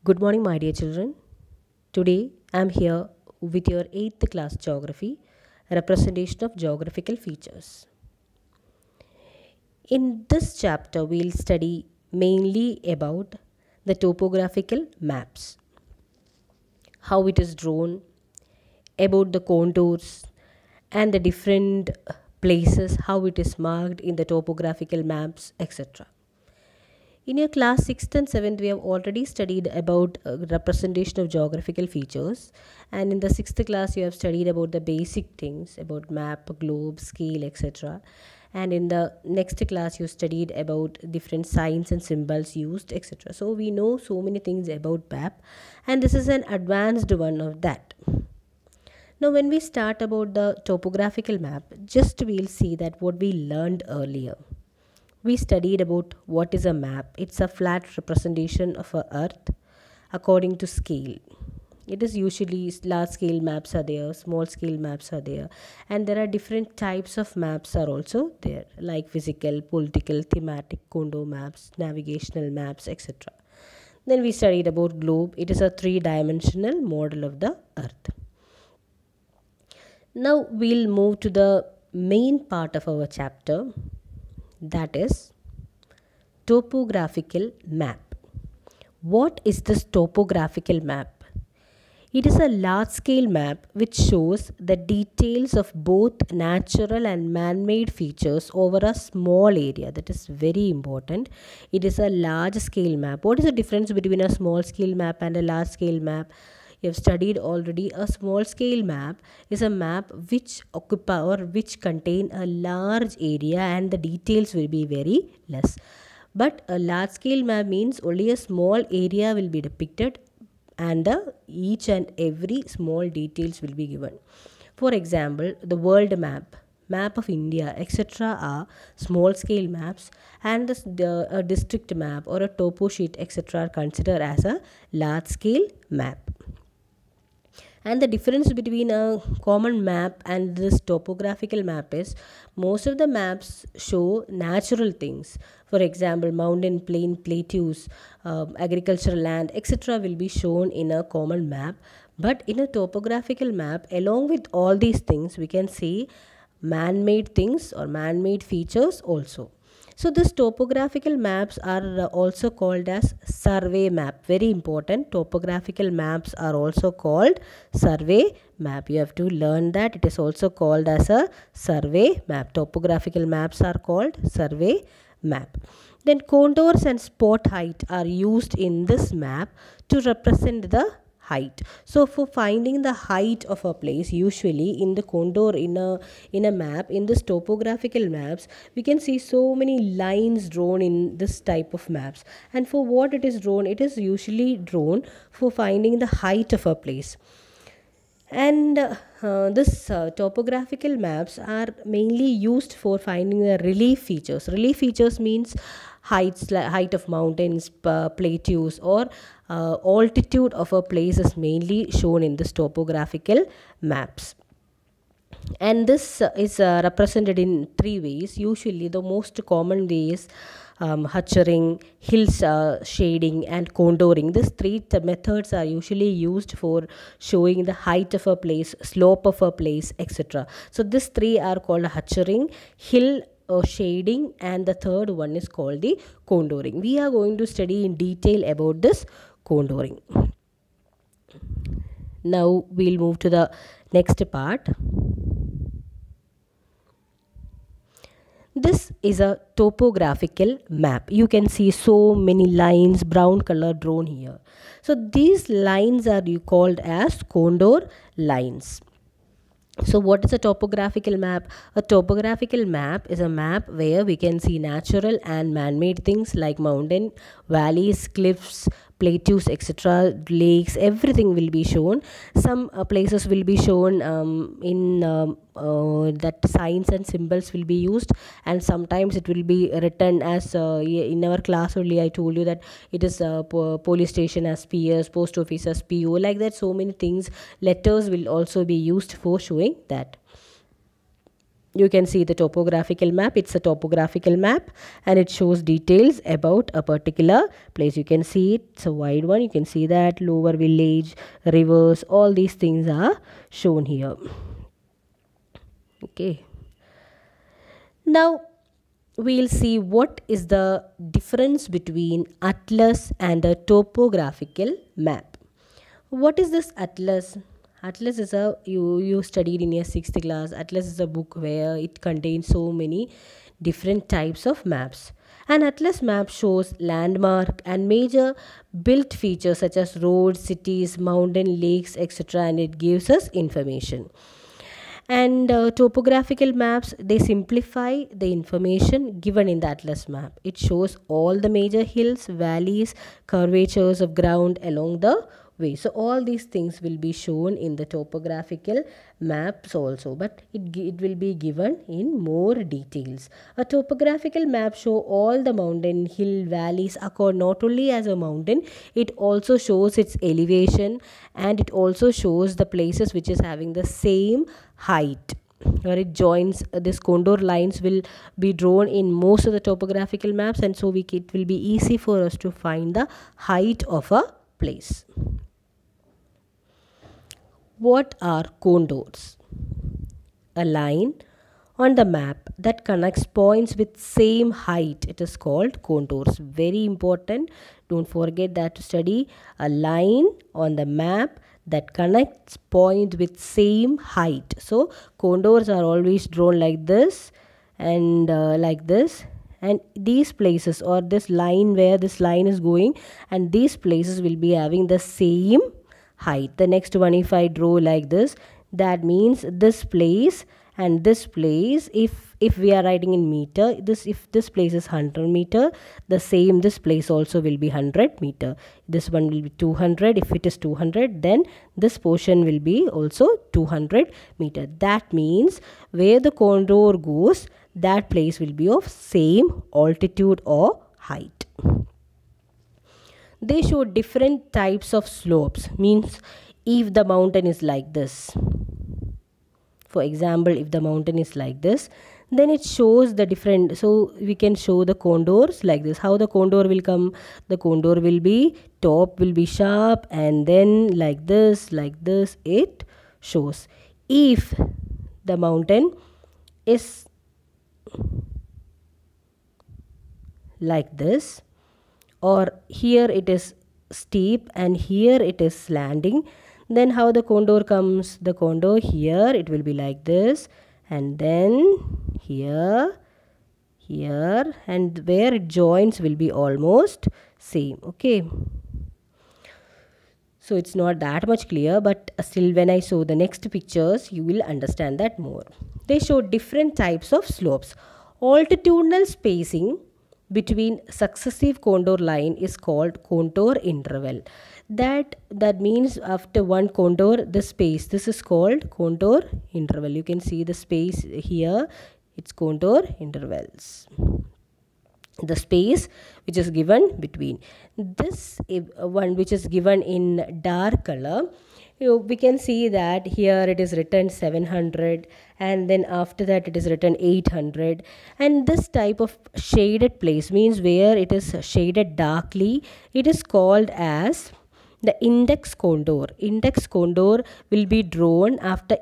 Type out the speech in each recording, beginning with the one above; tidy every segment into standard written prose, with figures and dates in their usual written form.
Good morning, my dear children. Today I am here with your 8th class geography, representation of geographical features. In this chapter, we'll study mainly about the topographical maps, how it is drawn, about the contours, and the different places, how it is marked in the topographical maps, etc. In your class 6th and 7th, we have already studied about representation of geographical features, and in the 6th class, you have studied about the basic things about map, globe, scale, etc. And in the next class, you studied about different signs and symbols used, etc. So we know so many things about map, and this is an advanced one of that. Now, when we start about the topographical map, just we'll see that what we learned earlier. We studied about what is a map. It's a flat representation of a earth according to scale. It is usually large scale maps are there, small scale maps are there, and there are different types of maps are also there, like physical, political, thematic, contour maps, navigational maps, etc. Then we studied about globe. It is a three-dimensional model of the earth. Now we'll move to the main part of our chapter, that is topographical map. What is this topographical map? It is a large scale map which shows the details of both natural and man-made features over a small area. That is very important. It is a large scale map. What is the difference between a small scale map and a large scale map? You have studied already. A small scale map is a map which occupy or which contain a large area and the details will be very less. But a large scale map means only a small area will be depicted and each and every small details will be given. For example, the world map, map of India, etc. are small scale maps, and a district map or a topo sheet, etc. are considered as a large scale map. And the difference between a common map and this topographical map is most of the maps show natural things. For example, mountain, plain, plateaus, agricultural land, etc. will be shown in a common map. But in a topographical map, along with all these things, we can see man-made things or man-made features also. So these topographical maps are also called as survey map. Very important. Topographical maps are also called survey map. You have to learn that it is also called as a survey map. Topographical maps are called survey map. Then contours and spot height are used in this map to represent the height. So for finding the height of a place, usually in the contour in a map, in this topographical maps, we can see so many lines drawn in this type of maps. And for what it is drawn, it is usually drawn for finding the height of a place. And this topographical maps are mainly used for finding the relief features. Relief features means height of mountains, plateaus, or altitude of a place is mainly shown in this topographical maps. And this is represented in three ways. Usually the most common way is hutchering, hills shading, and contouring. These three methods are usually used for showing the height of a place, slope of a place, etc. So these three are called hutchering, hill shading, and the third one is called the contouring. We are going to study in detail about this contouring. Now we'll move to the next part. This is a topographical map. You can see so many lines, brown color drawn here. So these lines are called as contour lines. So what is a topographical map? A topographical map is a map where we can see natural and man-made things like mountain, valleys, cliffs, plateaus, etc., lakes, everything will be shown. Some places will be shown in that signs and symbols will be used, and sometimes it will be written as in our class only I told you that it is police station as PS, post office as PO, like that. So many things, letters will also be used for showing that. you can see the topographical map. It's a topographical map and it shows details about a particular place. You can see it's a wide one. You can see that lower village, rivers, all these things are shown here. Okay. Now we'll see what is the difference between atlas and a topographical map. What is this atlas? Atlas is you studied in your 6th class. Atlas is a book where it contains so many different types of maps. An atlas map shows landmark and major built features such as roads, cities, mountain, lakes, etc. and it gives us information. And topographical maps, they simplify the information given in the atlas map. It shows all the major hills, valleys, curvatures of ground along the way. So all these things will be shown in the topographical maps also, but it will be given in more details. A topographical map show all the mountain, hill, valleys occur not only as a mountain, it also shows its elevation, and it also shows the places which is having the same height, where it joins. This contour lines will be drawn in most of the topographical maps, and so it will be easy for us to find the height of a place. What are contours? A line on the map that connects points with same height. It is called contours. Very important. Don't forget that to study. A line on the map that connects point with same height. So contours are always drawn like this and like this. And these places, or this line where this line is going, and these places will be having the same height. The next one, if I draw like this, that means this place and this place, if we are writing in meter, if this place is 100 meter, the same this place also will be 100 meter. This one will be 200. If it is 200, then this portion will be also 200 meter. That means where the contour goes, that place will be of same altitude or height. They show different types of slopes. Means if the mountain is like this, for example, if the mountain is like this, then it shows the different. So we can show the contours like this. How the contour will come? The contour will be, top will be sharp, and then like this it shows. If the mountain is like this, or here it is steep and here it is slanting, then how the contour comes? The contour here, it will be like this, and then here, and where it joins will be almost same. Okay, so it's not that much clear, but still when I show the next pictures, you will understand that more. They show different types of slopes. Altitudinal spacing between successive contour line is called contour interval. That means after one contour, the space, this is called contour interval. You can see the space here, it's contour intervals. The space which is given between. This one which is given in dark color, we can see that here it is written 700, and then after that it is written 800, and this type of shaded place means where it is shaded darkly, it is called as the index contour. Index contour will be drawn after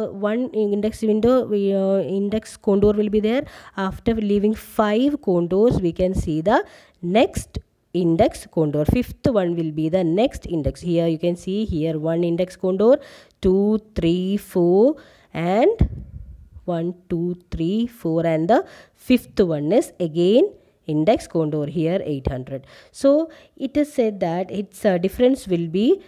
one index window. Index contour will be there. After leaving 5 contours, we can see the next index contour. 5th one will be the next index. Here you can see here one index contour, 2, 3, 4, and 1, 2, 3, 4, and the 5th one is again index contour, here 800. So it is said that its difference will be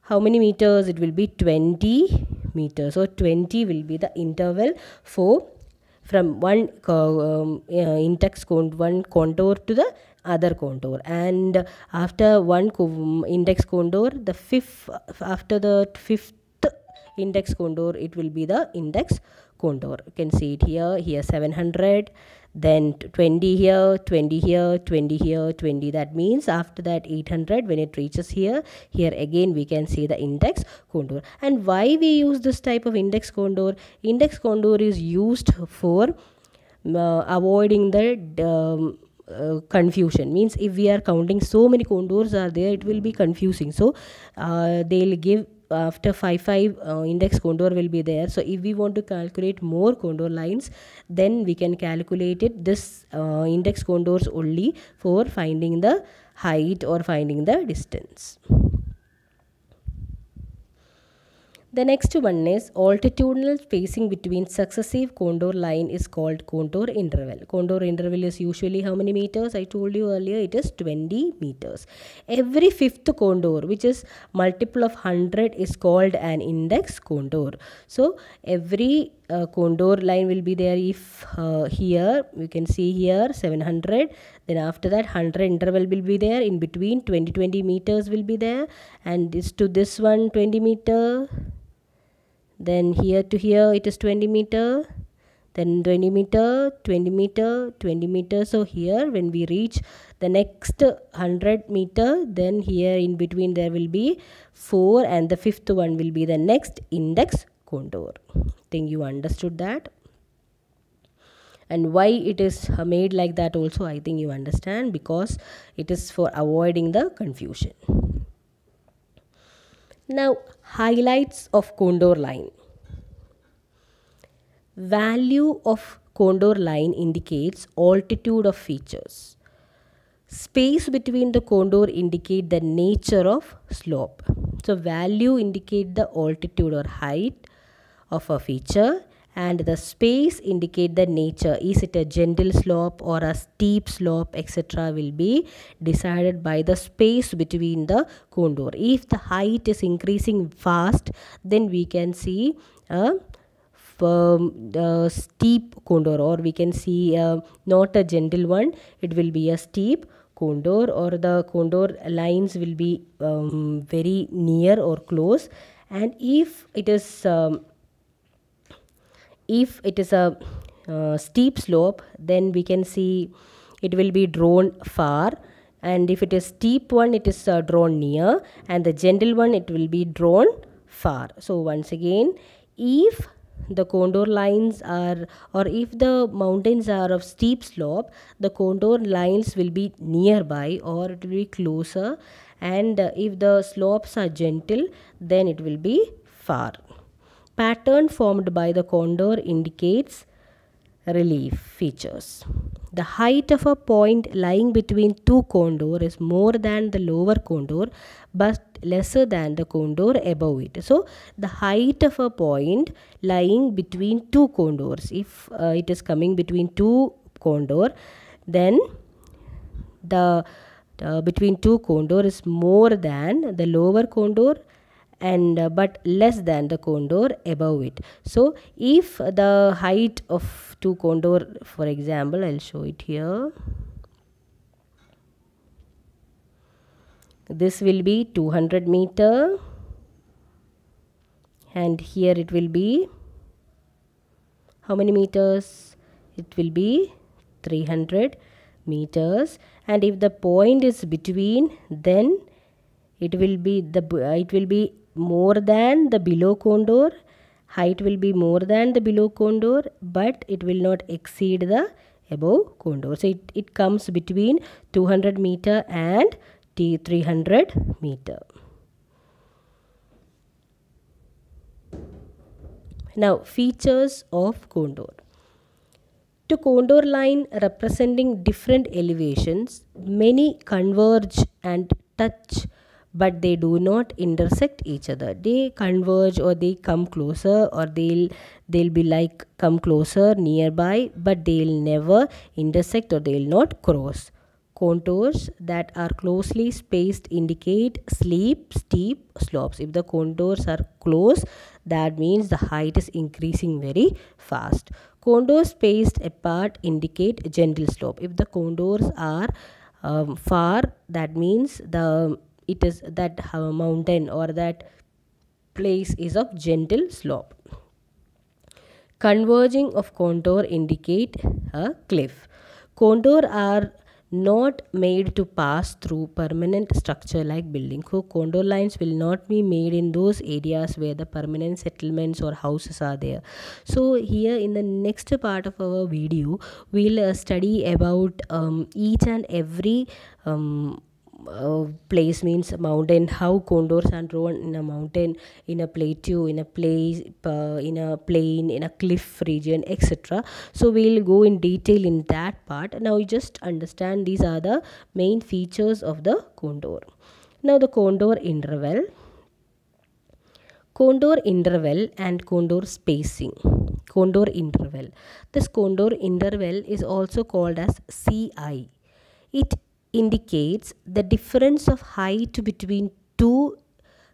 how many meters? It will be 20 meters. So 20 will be the interval from one one contour to the other contour, and after one index contour, after the 5th index contour, it will be the index contour. You can see it here 700, then 20 here, 20 here, 20 here, 20. That means after that 800, when it reaches here again we can see the index contour. And why we use this type of index contour? Index contour is used for avoiding the confusion. Means if we are counting so many contours are there, it will be confusing. So they'll give after 5 index contour will be there. So if we want to calculate more contour lines, then we can calculate it this index contours only for finding the height or finding the distance. The next one is altitudinal spacing between successive contour line is called contour interval. Contour interval is usually how many meters? I told you earlier it is 20 meters. Every fifth contour, which is multiple of 100, is called an index contour. So every contour line will be there. If here we can see here 700, then after that 100 interval will be there. In between 20 meters will be there, and this to this one 20 meter. Then here to here it is 20 meter, then 20 meter, 20 meter, 20 meter. So here when we reach the next 100 meter, then here in between there will be 4, and the fifth one will be the next index contour. Think you understood that? And why it is made like that also I think you understand, because it is for avoiding the confusion. Now, highlights of contour line. Value of contour line indicates altitude of features. Space between the contour indicate the nature of slope. So, value indicate the altitude or height of a feature, and the space indicate the nature. Is it a gentle slope or a steep slope, etc. will be decided by the space between the contour. If the height is increasing fast, then we can see a steep contour, or we can see not a gentle one, it will be a steep contour, or the contour lines will be very near or close. And if it is a steep slope, then we can see it will be drawn far, and if it is steep one, it is drawn near, and the gentle one, it will be drawn far. So once again, if the contour lines are, or if the mountains are of steep slope, the contour lines will be nearby or it will be closer, and if the slopes are gentle, then it will be far. Pattern formed by the contour indicates relief features. The height of a point lying between two contours is more than the lower contour but lesser than the contour above it. So, the height of a point lying between two contours, if it is coming between two contours, then the between two contour is more than the lower contour and but less than the contour above it. So if the height of two contour, for example, I'll show it here. This will be 200 meter, and here it will be how many meters? It will be 300 meters, and if the point is between, then it will be more than the below contour. Height will be more than the below contour, but it will not exceed the above contour. So it comes between 200 meter and 300 meter. Now, features of contour. To contour line representing different elevations, many converge and touch, but they do not intersect each other. They converge or they come closer, or they'll be like come closer nearby, but they'll never intersect or they'll not cross. Contours that are closely spaced indicate steep slopes. If the contours are close, that means the height is increasing very fast. Contours spaced apart indicate gentle slope. If the contours are far, that means it is that mountain or that place is of gentle slope. Converging of contour indicate a cliff. Contour are not made to pass through permanent structure like building. So contour lines will not be made in those areas where the permanent settlements or houses are there. So here in the next part of our video, we'll study about each and every place, means mountain, how contours are drawn in a mountain, in a plateau, in a place, in a plain, in a cliff region, etc. So we'll go in detail in that part. Now you just understand these are the main features of the contour. Now the contour interval and contour spacing. Contour interval, this contour interval is also called as CI. It indicates the difference of height between two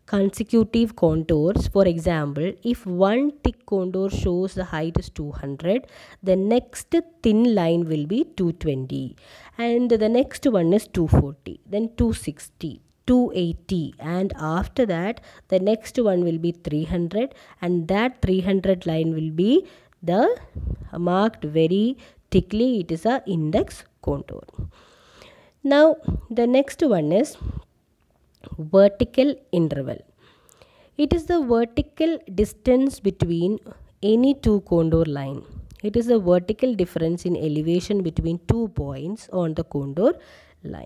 consecutive contours. For example, if one thick contour shows the height is 200, the next thin line will be 220, and the next one is 240, then 260, 280, and after that the next one will be 300, and that 300 line will be the marked very thickly. It is a index contour. Now the next one is vertical interval. It is the vertical distance between any two contour line. It is the vertical difference in elevation between 2 points on the contour line.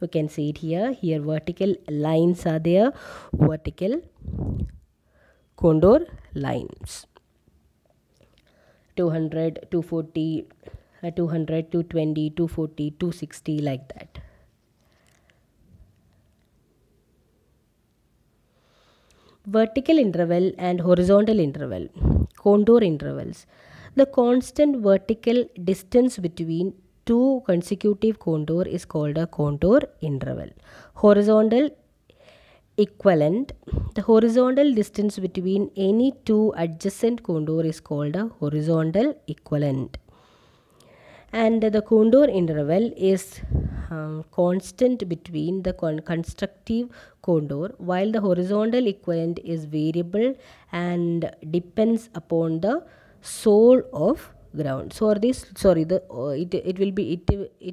You can see it here. Here vertical lines are there, vertical contour lines. 200, 240, 200, 220, 240, 260, like that. Vertical interval and horizontal interval. Contour intervals. The constant vertical distance between two consecutive contour is called a contour interval. Horizontal equivalent. The horizontal distance between any two adjacent contour is called a horizontal equivalent. And the contour interval is constant between the constructive contour, while the horizontal equivalent is variable and depends upon the soul of ground. So this, it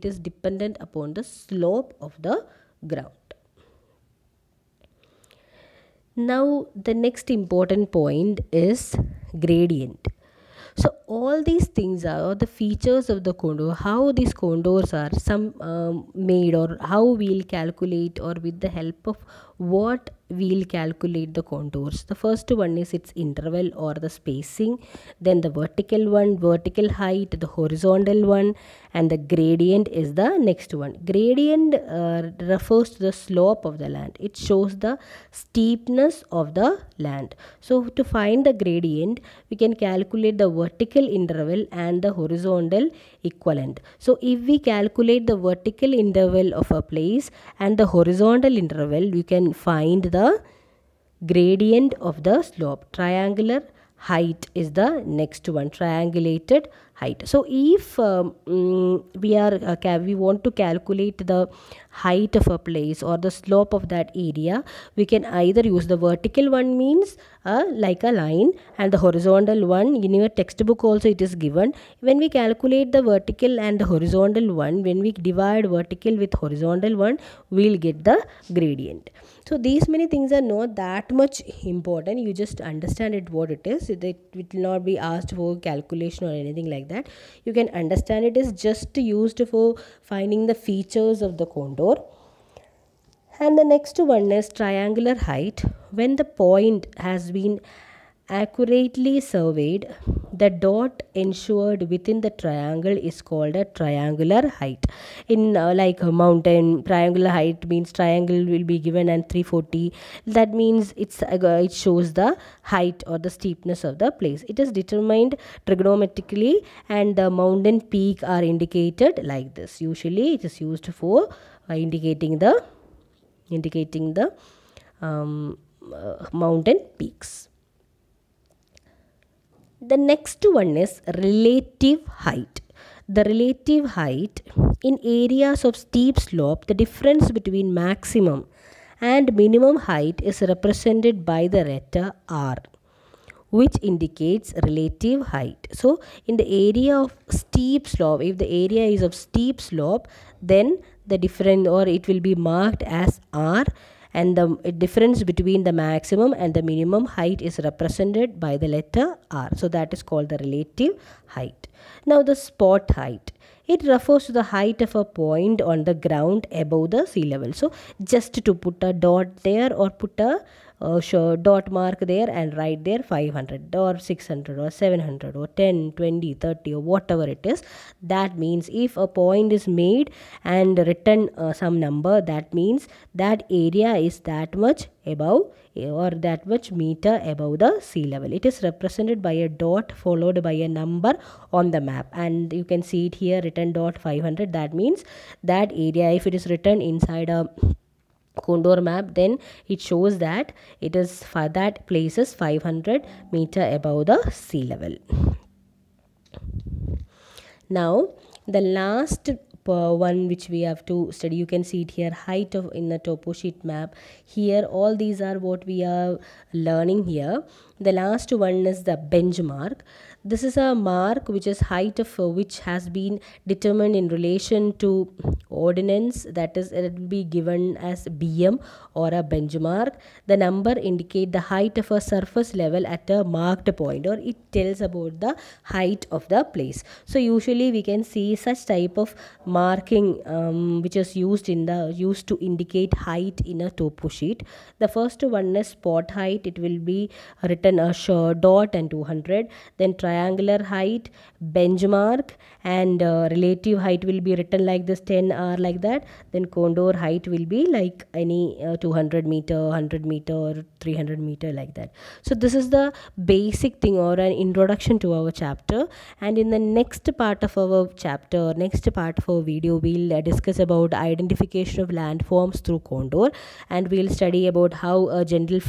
is dependent upon the slope of the ground. Now the next important point is gradient. So all these things are the features of the contour, how these contours are made, or how we'll calculate, or with the help of what we'll calculate the contours. The first one is its interval or the spacing, then the vertical one, vertical height, the horizontal one, and the gradient is the next one. Gradient refers to the slope of the land. It shows the steepness of the land. So to find the gradient, we can calculate the vertical interval and the horizontal equivalent. So if we calculate the vertical interval of a place and the horizontal interval, we can find the gradient of the slope. Triangular height is the next one, triangulated height. So if we want to calculate the height of a place or the slope of that area, we can either use the vertical one, means like a line, and the horizontal one, in your textbook also it is given. When we calculate the vertical and the horizontal one, when we divide vertical with horizontal one, we'll get the gradient. So these many things are not that much important. You just understand it what it is. It will not be asked for calculation or anything like that. You can understand it is just used for finding the features of the contour. And the next one is triangular height. When the point has been accurately surveyed, the dot ensured within the triangle is called a triangular height. In like a mountain, triangular height means triangle will be given and 340. That means it shows the height or the steepness of the place. It is determined trigonometrically, and the mountain peak are indicated like this. Usually it is used for indicating the mountain peaks. The next one is relative height. The relative height in areas of steep slope, the difference between maximum and minimum height is represented by the letter R, which indicates relative height. So in the area of steep slope, if the area is of steep slope, then the difference, or it will be marked as R, and the difference between the maximum and the minimum height is represented by the letter R. So that is called the relative height. Now the spot height, it refers to the height of a point on the ground above the sea level. So just to put a dot there, or put a dot mark there and write there 500 or 600 or 700 or 10, 20, 30 or whatever it is, that means if a point is made and written some number, that means that area is that much above, or that much meter above the sea level. It is represented by a dot followed by a number on the map, and you can see it here written dot 500. That means that area, if it is written inside a Condor map, then it shows that it is for that place is 500 meter above the sea level. Now the last one which we have to study, you can see it here, height of in the topo sheet map. Here all these are what we are learning here. The last one is the benchmark. This is a mark which is height of which has been determined in relation to ordnance, that is, it will be given as BM or a benchmark. The number indicate the height of a surface level at a marked point, or it tells about the height of the place. So usually we can see such type of marking which is used to indicate height in a topo sheet. The first one is spot height. It will be written a dot and 200. Then triangular height, benchmark, and relative height will be written like this 10R, like that. Then condor height will be like any 200 meter, 100 meter or 300 meter, like that. So this is the basic thing or an introduction to our chapter, and in the next part of our chapter, next part of our video, we'll discuss about identification of landforms through condor, and we'll study about how a gentle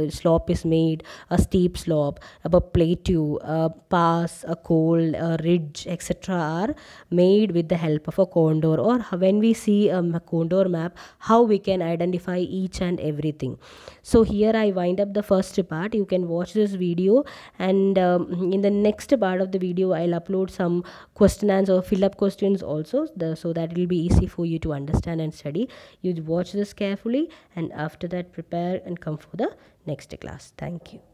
slope is made, a steep slope, a plateau, a pass, a col, a ridge, etc. are made with the help of a condor, or when we see a condor map, how we can identify each and everything. So here I wind up the first part. You can watch this video, and in the next part of the video I'll upload some question answer, fill up questions also, so that it will be easy for you to understand and study. You watch this carefully, and after that prepare and come for the next class. Thank you.